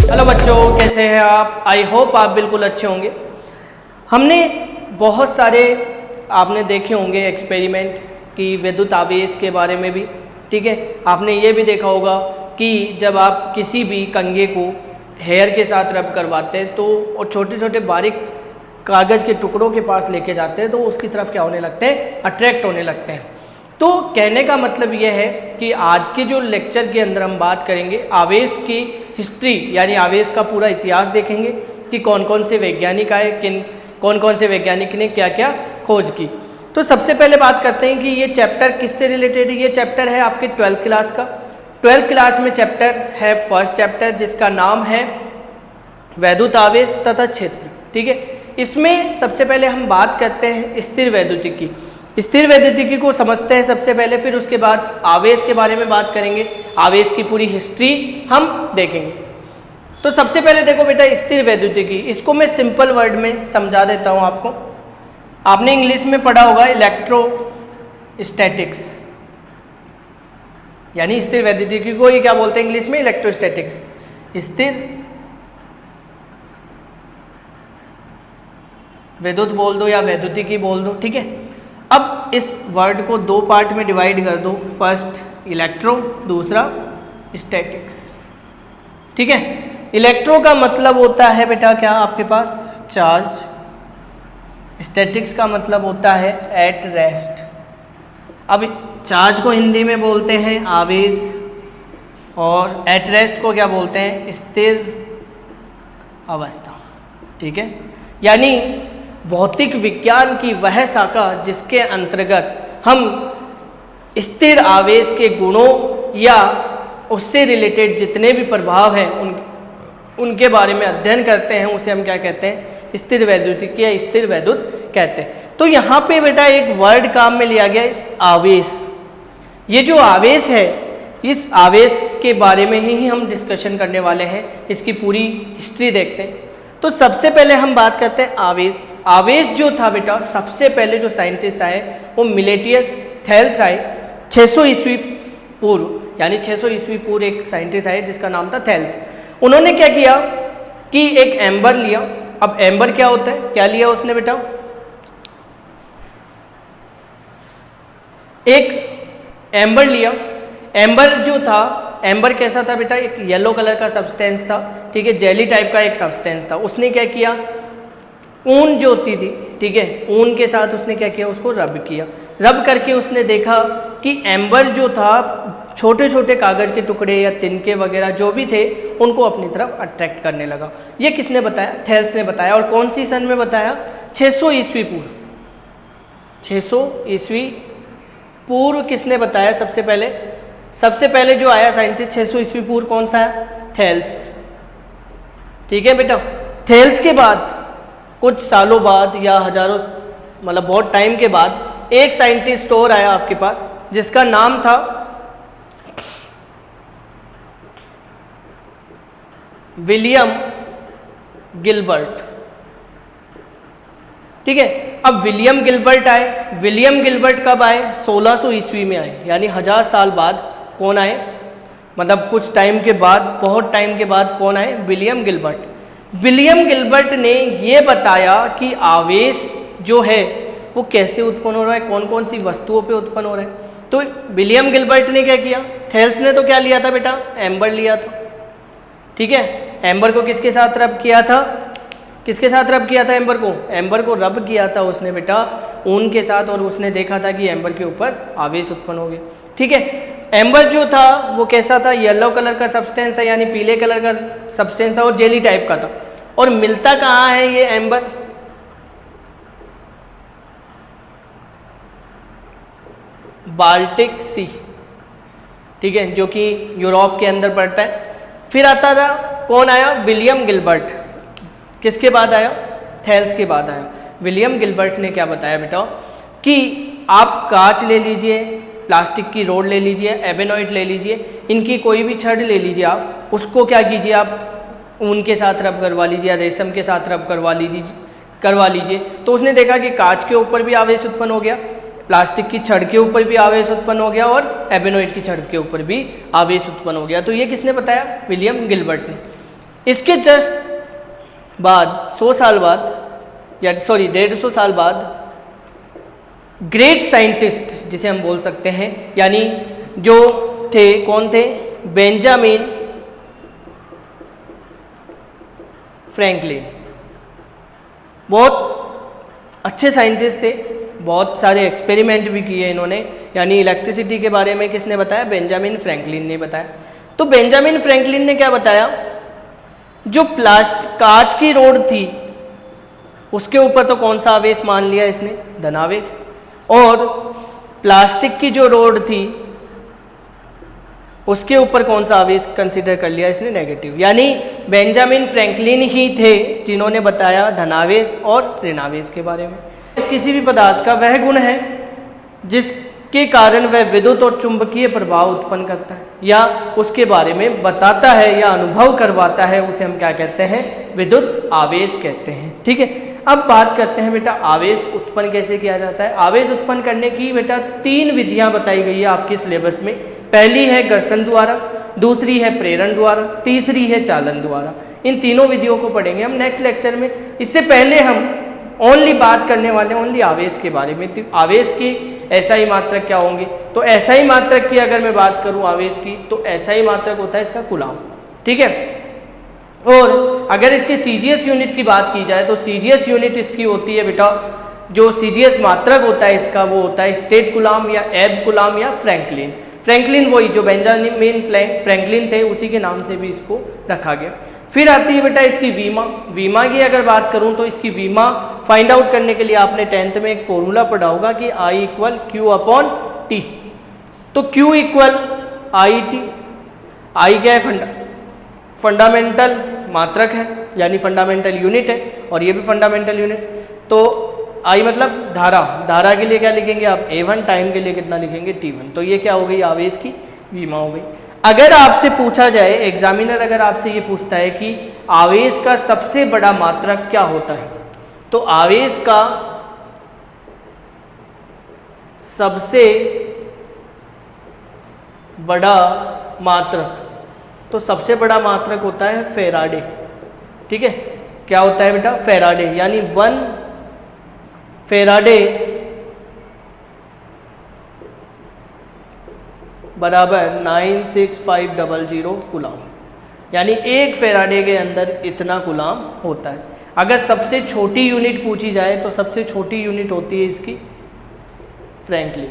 Hello बच्चों, कैसे हैं आप? आई होप आप बिल्कुल अच्छे होंगे। हमने बहुत सारे आपने देखे होंगे एक्सपेरिमेंट कि विद्युत आवेश के बारे में भी, ठीक है। आपने ये भी देखा होगा कि जब आप किसी भी कंघे को हेयर के साथ रब करवाते हैं तो और छोटे छोटे बारीक कागज़ के टुकड़ों के पास लेके जाते हैं तो उसकी तरफ क्या होने लगते हैं, अट्रैक्ट होने लगते हैं। तो कहने का मतलब यह है कि आज के जो लेक्चर के अंदर हम बात करेंगे आवेश की हिस्ट्री, यानी आवेश का पूरा इतिहास देखेंगे कि कौन कौन से वैज्ञानिक आए, कौन कौन से वैज्ञानिक ने क्या क्या खोज की। तो सबसे पहले बात करते हैं कि ये चैप्टर किससे रिलेटेड है। ये चैप्टर है आपके 12th क्लास का। 12th क्लास में चैप्टर है फर्स्ट चैप्टर जिसका नाम है वैद्युत आवेश तथा क्षेत्र, ठीक है। इसमें सबसे पहले हम बात करते हैं स्थिर वैद्युतिकी। स्थिर वैद्युतिकी को समझते हैं सबसे पहले, फिर उसके बाद आवेश के बारे में बात करेंगे, आवेश की पूरी हिस्ट्री हम देखेंगे। तो सबसे पहले देखो बेटा, स्थिर वैद्युतिकी, इसको मैं सिंपल वर्ड में समझा देता हूँ आपको। आपने इंग्लिश में पढ़ा होगा इलेक्ट्रोस्टैटिक्स, यानी स्थिर वैद्युतिकी को ये क्या बोलते हैं इंग्लिश में, इलेक्ट्रोस्टैटिक्स। स्थिर विद्युत बोल दो या वैद्युतिकी बोल दो, ठीक है। अब इस वर्ड को दो पार्ट में डिवाइड कर दो, फर्स्ट इलेक्ट्रो, दूसरा स्टैटिक्स, ठीक है। इलेक्ट्रो का मतलब होता है बेटा क्या आपके पास, चार्ज। स्टैटिक्स का मतलब होता है एट रेस्ट। अब चार्ज को हिंदी में बोलते हैं आवेश और एट रेस्ट को क्या बोलते हैं, स्थिर अवस्था, ठीक है। यानी भौतिक विज्ञान की वह शाखा जिसके अंतर्गत हम स्थिर आवेश के गुणों या उससे रिलेटेड जितने भी प्रभाव हैं उनके बारे में अध्ययन करते हैं, उसे हम क्या कहते हैं, स्थिर वैद्युतिकी या स्थिर वैद्युत कहते हैं। तो यहाँ पे बेटा एक वर्ड काम में लिया गया है, आवेश। ये जो आवेश है, इस आवेश के बारे में ही हम डिस्कशन करने वाले हैं, इसकी पूरी हिस्ट्री देखते हैं। तो सबसे पहले हम बात करते हैं आवेश। आवेश जो था बेटा, सबसे पहले जो साइंटिस्ट आए वो मिलेटियस थेल्स आए 600 ईस्वी पूर्व, यानी 600 ईस्वी पूर्व एक साइंटिस्ट आए जिसका नाम था थेल्स। उन्होंने क्या किया कि एक एम्बर लिया। अब एम्बर क्या होता है, क्या लिया उसने बेटा, एक एम्बर लिया। एम्बर जो था, एम्बर कैसा था बेटा, एक येलो कलर का सब्सटेंस था, ठीक है, जेली टाइप का एक सब्सटेंस था। उसने क्या किया, ऊन जो होती थी, ठीक है, ऊन के साथ उसने क्या किया, उसको रब किया। रब करके उसने देखा कि एम्बर जो था छोटे छोटे कागज के टुकड़े या तिनके वगैरह जो भी थे उनको अपनी तरफ अट्रैक्ट करने लगा। ये किसने बताया, थेल्स ने बताया। और कौन सी सन में बताया, 600 ईस्वी पूर्व। 600 ईस्वी पूर्व किसने बताया, सबसे पहले जो आया साइंटिस्ट 600 ईस्वी पूर्व कौन सा है, थेल्स, ठीक है बेटा। थेल्स के बाद कुछ सालों बाद या हजारों, मतलब बहुत टाइम के बाद एक साइंटिस्ट और आया आपके पास जिसका नाम था विलियम गिलबर्ट, ठीक है। अब विलियम गिलबर्ट आए। विलियम गिलबर्ट कब आए, 1600 ईस्वी में आए, यानी 1000 साल बाद कौन आए, मतलब कुछ टाइम के बाद, बहुत टाइम के बाद कौन आए, विलियम गिलबर्ट। विलियम गिलबर्ट ने ये बताया कि आवेश जो है वो कैसे उत्पन्न हो रहा है, कौन कौन सी वस्तुओं पे उत्पन्न हो रहा है। तो विलियम गिलबर्ट ने क्या किया, थेल्स ने तो क्या लिया था बेटा, एम्बर लिया था, ठीक है। एम्बर को किसके साथ रब किया था, किसके साथ रब किया था एम्बर को, एम्बर को रब किया था उसने बेटा ऊन के साथ, और उसने देखा था कि एम्बर के ऊपर आवेश उत्पन्न हो गया, ठीक है। एम्बर जो था वो कैसा था, येलो कलर का सब्सटेंस था, यानी पीले कलर का सब्सटेंस था और जेली टाइप का था। और मिलता कहाँ है ये एम्बर, बाल्टिक सी, ठीक है, जो कि यूरोप के अंदर पड़ता है। फिर आता था कौन आया, विलियम गिलबर्ट। किसके बाद आया, थेल्स के बाद आया। विलियम गिलबर्ट ने क्या बताया बेटा कि आप कांच ले लीजिए, प्लास्टिक की रोड ले लीजिए, एबेनॉइड ले लीजिए, इनकी कोई भी छड़ ले लीजिए, आप उसको क्या कीजिए, आप ऊन के साथ रब करवा लीजिए या रेशम के साथ रब करवा लीजिए। तो उसने देखा कि कांच के ऊपर भी आवेश उत्पन्न हो गया, प्लास्टिक की छड़ के ऊपर भी आवेश उत्पन्न हो गया और एबेनॉइड की छड़ के ऊपर भी आवेश उत्पन्न हो गया। तो ये किसने बताया, विलियम गिलबर्ट ने। इसके जस्ट बाद 100 साल बाद या सॉरी 150 साल बाद ग्रेट साइंटिस्ट जिसे हम बोल सकते हैं, यानी जो थे, कौन थे? Benjamin Franklin. बहुत अच्छे साइंटिस्ट थे, बहुत सारे एक्सपेरिमेंट भी किए इन्होंने। यानी इलेक्ट्रिसिटी के बारे में किसने बताया? बेंजामिन फ्रैंकलिन ने बताया। तो बेंजामिन फ्रैंकलिन ने क्या बताया? जो कांच की रोड थी उसके ऊपर तो कौन सा आवेश मान लिया इसने? धनावेश। और प्लास्टिक की जो रोड थी उसके ऊपर कौन सा आवेश कंसीडर कर लिया इसने? नेगेटिव। यानी बेंजामिन फ्रैंकलिन ही थे जिन्होंने बताया धनावेश और ऋणावेश के बारे में। किसी भी पदार्थ का वह गुण है जिसके कारण वह विद्युत और चुंबकीय प्रभाव उत्पन्न करता है या उसके बारे में बताता है या अनुभव करवाता है, उसे हम क्या कहते हैं? विद्युत आवेश कहते हैं। ठीक है, अब बात करते हैं बेटा आवेश उत्पन्न कैसे किया जाता है। आवेश उत्पन्न करने की बेटा 3 विधियां बताई गई है आपके सिलेबस में। पहली है घर्षण द्वारा, दूसरी है प्रेरण द्वारा, तीसरी है चालन द्वारा। इन तीनों विधियों को पढ़ेंगे हम नेक्स्ट लेक्चर में। इससे पहले हम ओनली बात करने वाले ओनली आवेश के बारे में। तो आवेश की SI मात्रक क्या होंगे? तो SI मात्रक की अगर मैं बात करूं आवेश की, तो SI मात्रक होता है इसका कूलाम। ठीक है, और अगर इसके CGS यूनिट की बात की जाए तो CGS यूनिट इसकी होती है बेटा, जो CGS मात्रक होता है इसका वो होता है स्टेट कूलाम या एब कूलाम या फ्रैंकलिन। फ्रैंकलिन वही जो बेंजामिन फ्रैंकलिन थे उसी के नाम से भी इसको रखा गया। फिर आती है बेटा इसकी वीमा। वीमा की अगर बात करूं तो इसकी वीमा फाइंड आउट करने के लिए आपने 10th में एक फॉर्मूला पढ़ा होगा कि I = Q/T। तो Q = IT। I क्या है? फंडामेंटल मात्रक है, यानी फंडामेंटल यूनिट है, और ये भी फंडामेंटल यूनिट। तो I मतलब धारा। धारा के लिए क्या लिखेंगे आप? A1। टाइम के लिए कितना लिखेंगे? T1। तो ये क्या हो गई? आवेश की वीमा हो गई। अगर आपसे पूछा जाए, एग्जामिनर अगर आपसे ये पूछता है कि आवेश का सबसे बड़ा मात्रक क्या होता है, तो आवेश का सबसे बड़ा मात्रक, तो सबसे बड़ा मात्रक होता है फैराडे। ठीक है, क्या होता है बेटा? फैराडे। यानी 1 फैराडे बराबर 96500 कूलाम। यानी 1 फैराडे के अंदर इतना कूलाम होता है। अगर सबसे छोटी यूनिट पूछी जाए तो सबसे छोटी यूनिट होती है इसकी फ्रैंकलिन।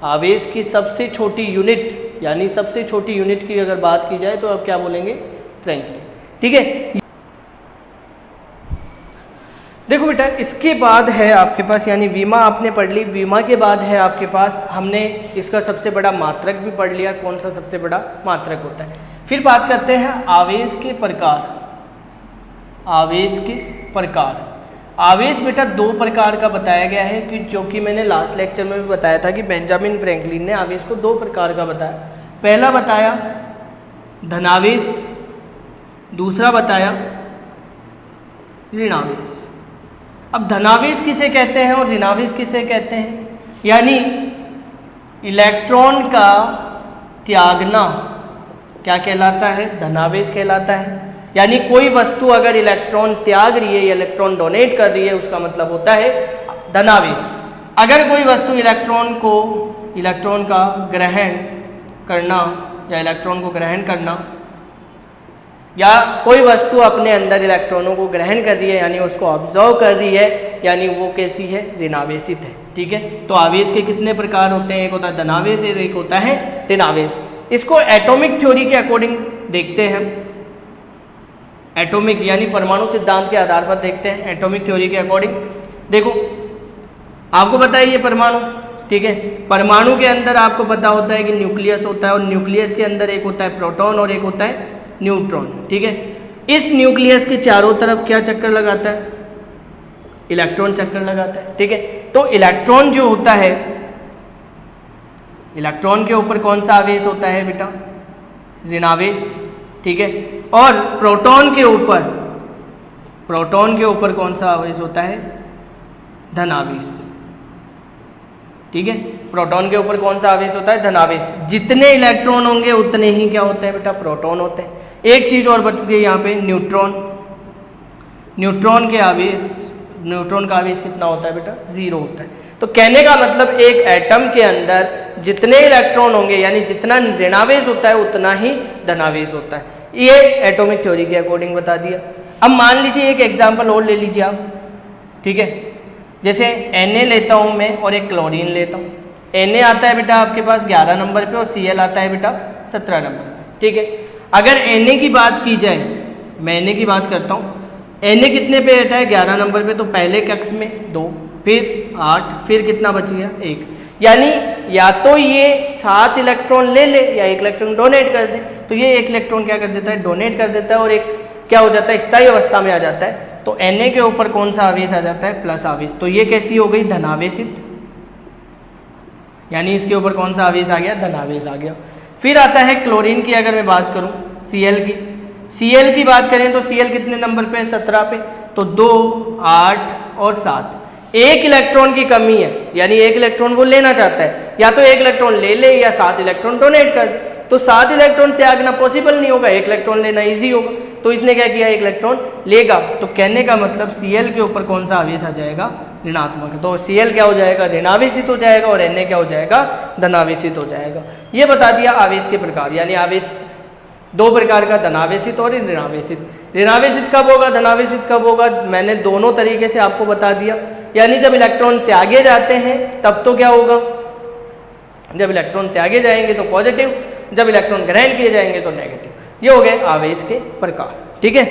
आवेश की सबसे छोटी यूनिट, यानी सबसे छोटी यूनिट की अगर बात की जाए तो अब क्या बोलेंगे? फ्रैंकलिन। ठीक है, देखो बेटा इसके बाद है आपके पास, यानी वीमा आपने पढ़ ली। वीमा के बाद है आपके पास, हमने इसका सबसे बड़ा मात्रक भी पढ़ लिया, कौन सा सबसे बड़ा मात्रक होता है। फिर बात करते हैं आवेश के प्रकार। आवेश के प्रकार। आवेश बेटा 2 प्रकार का बताया गया है, कि जो कि मैंने लास्ट लेक्चर में भी बताया था कि बेंजामिन फ्रैंकलिन ने आवेश को 2 प्रकार का बताया। पहला बताया धनावेश, दूसरा बताया ऋणावेश। अब धनावेश किसे कहते हैं और ऋणावेश किसे कहते हैं? यानी इलेक्ट्रॉन का त्यागना क्या कहलाता है? धनावेश कहलाता है। यानी कोई वस्तु अगर इलेक्ट्रॉन त्याग रही है या इलेक्ट्रॉन डोनेट कर रही है, उसका मतलब होता है धनावेश। अगर कोई वस्तु इलेक्ट्रॉन का ग्रहण करना या इलेक्ट्रॉन को ग्रहण करना, या कोई वस्तु अपने अंदर इलेक्ट्रॉनों को ग्रहण कर रही है, यानी उसको ऑब्जर्व कर रही है, यानी वो कैसी है? ऋणावेशित है। ठीक है, तो आवेश के कितने प्रकार होते हैं? एक होता है धनावेश, एक होता है ऋणावेश। इसको एटॉमिक थ्योरी के अकॉर्डिंग देखते हैं। एटॉमिक यानी परमाणु सिद्धांत के आधार पर देखते हैं। एटॉमिक थ्योरी के अकॉर्डिंग देखो, आपको पता है ये परमाणु, ठीक है, परमाणु के अंदर आपको पता होता है कि न्यूक्लियस होता है, और न्यूक्लियस के अंदर एक होता है प्रोटॉन और एक होता है न्यूट्रॉन। ठीक है, इस न्यूक्लियस के चारों तरफ क्या चक्कर लगाता है? इलेक्ट्रॉन चक्कर लगाता है। ठीक है, तो इलेक्ट्रॉन जो होता है, इलेक्ट्रॉन के ऊपर कौन सा आवेश होता है बेटा? ऋणावेश। ठीक है, और प्रोटॉन के ऊपर कौन सा आवेश होता है? धनावेश। ठीक है। प्रोटॉन के ऊपर कौन सा आवेश होता है? धनावेश। जितने इलेक्ट्रॉन होंगे उतने ही क्या होते हैं बेटा? प्रोटॉन होते हैं। एक चीज और बच गई यहाँ पे, न्यूट्रॉन। न्यूट्रॉन का आवेश कितना होता है बेटा? 0 होता है। तो कहने का मतलब एक एटम के अंदर जितने इलेक्ट्रॉन होंगे यानी जितना ऋणावेश होता है उतना ही धनावेश होता है। ये एटॉमिक थ्योरी के अकॉर्डिंग बता दिया। अब मान लीजिए एक एग्जांपल और ले लीजिए आप, ठीक है। जैसे Na लेता हूं मैं और एक क्लोरीन लेता हूं। Na आता है बेटा आपके पास 11 नंबर पे और Cl आता है बेटा 17 नंबर पे, ठीक है। अगर Na की बात की जाए, मैं Na की बात करता हूँ। Na कितने पे बैठा है? 11 नंबर पे। तो पहले कक्ष में 2, फिर 8, फिर कितना बच गया? 1। यानी या तो ये 7 इलेक्ट्रॉन ले ले या 1 इलेक्ट्रॉन डोनेट कर दे। तो ये 1 इलेक्ट्रॉन क्या कर देता है? डोनेट कर देता है और एक क्या हो जाता है? स्थायी अवस्था में आ जाता है। तो Na के ऊपर कौन सा आवेश आ जाता है? प्लस आवेश। तो ये कैसी हो गई? धनावेशित। यानी इसके ऊपर कौन सा आवेश आ गया? धनावेश आ गया। फिर आता है क्लोरीन की, अगर मैं बात करूं Cl की। Cl की बात करें तो Cl कितने नंबर पे है? 17 पे। तो 2, 8 और 7, 1 इलेक्ट्रॉन की कमी है, यानी 1 इलेक्ट्रॉन वो लेना चाहता है। या तो 1 इलेक्ट्रॉन ले ले या 7 इलेक्ट्रॉन डोनेट कर दे। तो 7 इलेक्ट्रॉन त्यागना पॉसिबल नहीं होगा, 1 इलेक्ट्रॉन लेना ईजी होगा। तो इसने क्या किया? 1 इलेक्ट्रॉन लेगा। तो कहने का मतलब Cl के ऊपर कौन सा आवेश आ जाएगा? ऋणात्मक। तो Cl क्या हो जाएगा? ऋणावेशित हो जाएगा और Na क्या हो जाएगा? धनावेशित हो जाएगा। ये बता दिया आवेश के प्रकार, यानी आवेश 2 प्रकार का, धनावेशित और ऋणावेशित। ऋणावेशित कब होगा? धनावेशित कब होगा? मैंने दोनों तरीके से आपको बता दिया। यानी जब इलेक्ट्रॉन त्यागे जाते हैं तब तो क्या होगा? जब इलेक्ट्रॉन त्यागे जाएंगे तो पॉजिटिव, जब इलेक्ट्रॉन ग्रहण किए जाएंगे तो नेगेटिव। ये हो गए आवेश के प्रकार, ठीक है।